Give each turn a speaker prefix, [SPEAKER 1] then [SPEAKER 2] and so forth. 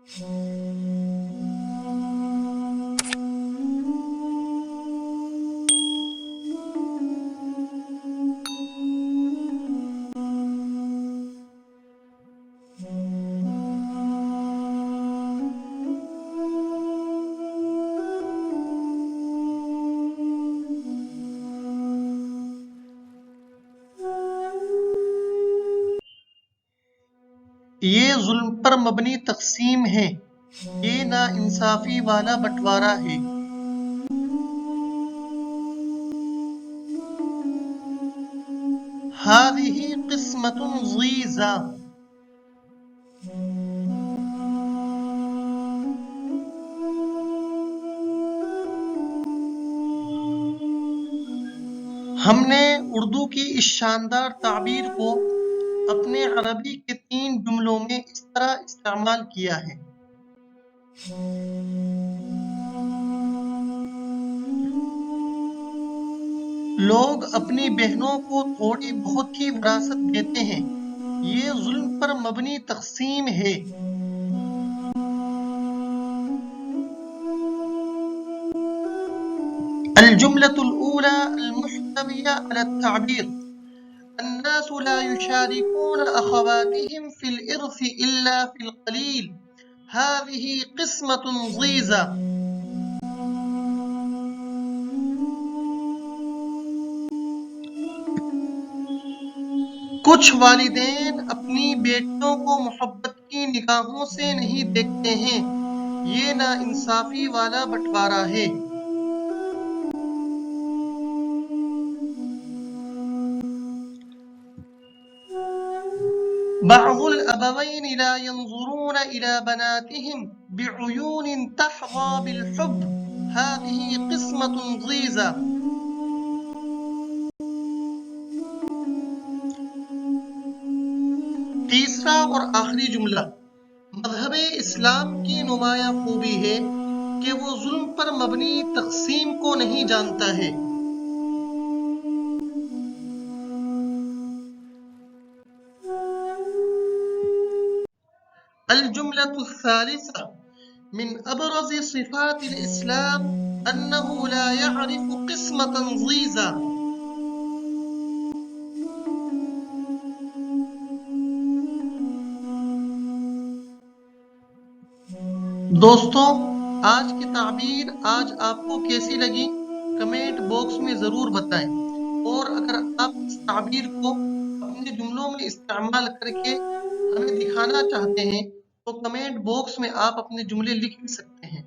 [SPEAKER 1] ये जुल्म पर मबनी तक़सीम है, ये नाइंसाफी वाला बंटवारा है। हाज़िही क़िस्मतुन ज़ीज़ा। हमने उर्दू की इस शानदार ताबीर को अपने अरबी के 3 जुमलों में इस तरह इस्तेमाल किया है। लोग अपनी बहनों को थोड़ी बहुत ही विरासत देते हैं, ये जुल्म पर मबनी तक़सीम है। الجملة الأولى المحتوية على التعبير: الناس لا يشاركون أخواتهم في الإرث إلا في القليل، هذه قسمة ضيزة। कुछ वालिदैन अपनी बेटियों को मोहब्बत की निगाहों से नहीं देखते हैं, ये नाइंसाफी वाला बंटवारा है। بعض الأبوين لا ينظرون إلى بناتهم بعيون تحظى بالحب، هذه قسمة ضيزة। तीसरा और आखिरी जुमला: मज़हब-ए इस्लाम की नुमाया खूबी है कि वो जुल्म पर मबनी तक़सीम को नहीं जानता है। الجملة الثالثة: من أبرز صفات الإسلام أنه لا يعرف قسمة ضيزة। दोस्तों, आज की ताबीर आज आपको कैसी लगी कमेंट बॉक्स में ज़रूर बताएं, और अगर आप इस ताबीर को अपने जुमलों में इस्तेमाल करके हमें दिखाना चाहते हैं तो कमेंट बॉक्स में आप अपने जुमले लिख भी सकते हैं।